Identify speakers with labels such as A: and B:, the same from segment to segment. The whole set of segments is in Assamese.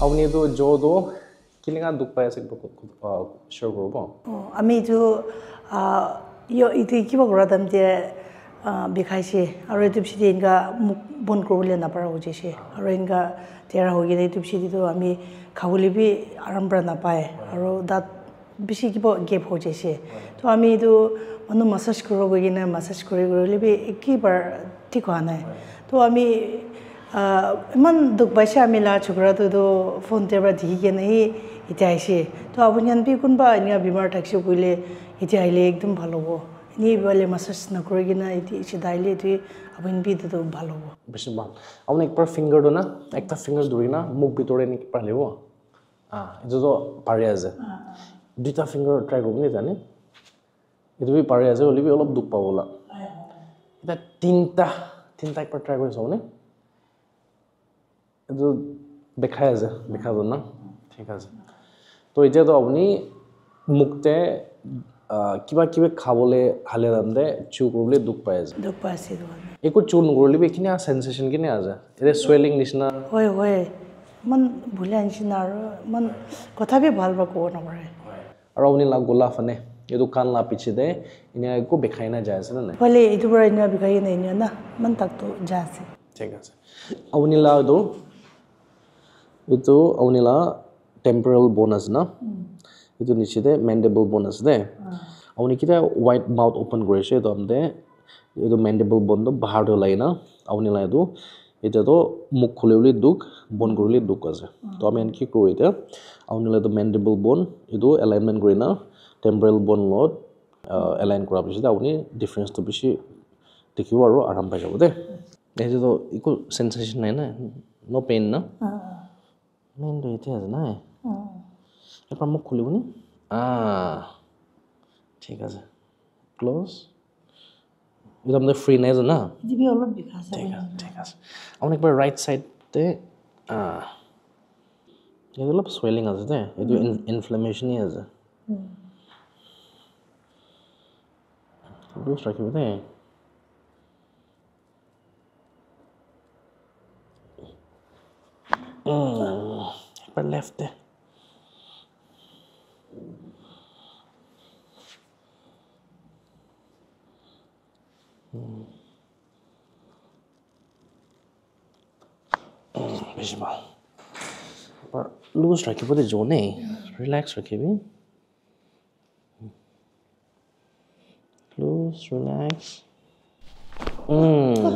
A: আপুনি তো জোদো কিলিঙা দুখ পাই আছে শ্বেয়াৰ কৰিব
B: আমি তো ইটো কিবা কৰা দাম যে বিখাইছে আৰু এইটো পিছে ইনকা মুখ বন্ধ কৰিবলৈ নাপাৰা হৈছে আৰু ইনকা তেৰা হৈ গ'লে এইটো পিছে আমি খাবলৈ বি আৰাম পৰা নাপায় আৰু দাঁত বেছি কিবা গেপ হৈ যাইছে তো আমি এইটো মানুহ মাছাজ কৰিব গৈ কিনে মাছাজ কৰি বি একেবাৰ ঠিক হোৱা নাই তো আমি ইমান দুখ পাইছে আমি লা ছোকৰাটো ফোনতে পৰা দেখি কেনে এতিয়া আহিছে তো আপুনি বি কোনোবা এনেকুৱা বেমাৰ থাকিছে কৰিলে এতিয়া আহিলে একদম ভাল হ'ব এনেই বোলে মাছাজ নকৰি কিনে এতিয়া চিধা আহিলে এইটোৱে আপুনি বিটো ভাল হ'ব
A: বেছি ভাল আপুনি একবাৰ ফিংগাৰটো না একটা ফিংগাৰ ধৰি না মুখ ভিতৰে নেকি পাৰিব এইটোতো পাৰি আছে দুটা ফিংগাৰ ট্ৰাই কৰিব নি জানি এইটো বি পাৰি আছে হ'লে বি অলপ দুখ পাব লা এটা তিনটা একবাৰ ট্ৰাই কৰি চাবনে এইটো দেখাই আছে দেখা যাব না ঠিক আছে তো এতিয়াতো আপুনি মুখতে কিবা খাবলৈ হালে দামতে চু কৰিবলৈ দুখ পাই আছে একো চু নকৰিলে এইখিনি সেন্সেশন কিনে আছে এটা সোয়েলিং নিচিনা
B: হয় মান ভুলে নিচিনা আৰু মান কথা বি ভাল বা ক'ব নপৰে
A: আৰু আপুনি লাগ গোলা ফানে এইটো কাণ লা পিছতে এনে একো বেখাই না যায় আছে না
B: হলে এইটো পৰা এনে বেখাই নাই না মান তাকতো যা আছে
A: ঠিক আছে আপুনি লা itu aunila temporal bonus na itu nichide mandible bonus de auni kita white mouth open korise to amde itu mandible bone to bahar to lai na aunila itu eta to muk khulewli duk bon gorli duk ase to ami ki kro eta aunila to mandible bone itu alignment korina temporal bone lot align kora bishi auni difference to bishi dekhibo aro aram pai jabo de eje to iko sensation nai na no pain na main do itu আছে না এবার মুখ খুলিব নি ঠিক আছে ক্লোজ এটা আমাদের ফ্রি নাই না
B: দিবি অলপ বিখাছে
A: ঠিক আছে আমরা একবার রাইট সাইডে এটা অলপ সোয়েলিং আছে দে এটা ইনফ্লামেশনই আছে লুজ রাখিব দে একবার লেফটে বেশি ভাল একবার লুজ রাখিব দে জোনে রিল্যাক্স রাখিবি লুজ রিল্যাক্স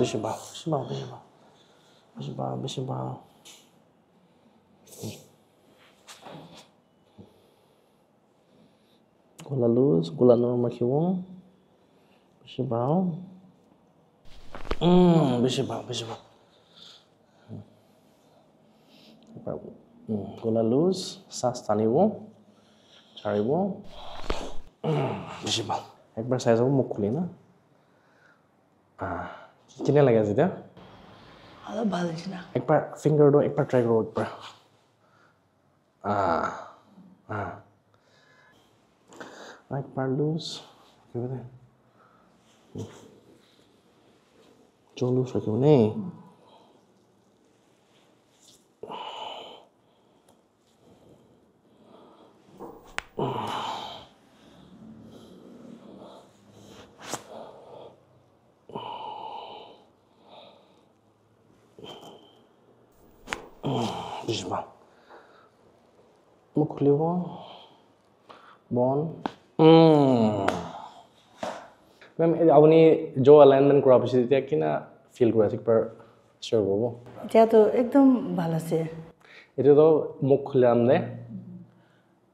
A: বেশি ভাল বেশি ভাল gola luz gola normal raখিব বেশি ভাল বেশি ভাল gola luz শ্বাস টানিব ছাড়িব বেশি ভাল একবার চাই যাব মুখ খুলি না কিনে লাগে যেটা
B: অলপ ভাল হৈছে না
A: একবার ফিঙ্গারটো একবার ট্রাই করব একবার একবার লুজ রাখিব দে জো লুজ রাখিব নে বেশি ভাল মুখ খুলিব বন মেম আপুনি জো এলাইনমেন্ট কৰা পিছত এতিয়া কিনা ফিল কৰা আছে একবাৰ শ্বেয়াৰ কৰিব
B: এতিয়াতো একদম ভাল আছে
A: এতিয়াতো মুখ খুলাম দে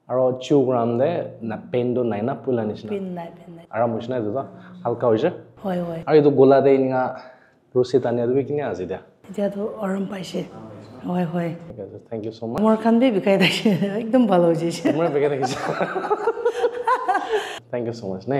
A: আৰু চিউ কৰাম দে না পেইনটো নাই না পুলা নিচিনা
B: পেইন নাই
A: আৰাম হৈছে না এইটো হালকা হৈছে
B: হয়
A: আৰু এইটো গোলা দে নিঙা ৰচি টানি দিবি কিনে আজি দিয়া
B: এতিয়াতো আৰাম পাইছে হয়
A: ঠিক আছে থ্যাংক ইউ সো মাচ
B: মোৰ খান বি বিকাই থাকে একদম ভালো হইছে
A: মোৰ বিকাই থাকিছে থ্যাংক ইউ সো মাচ নাই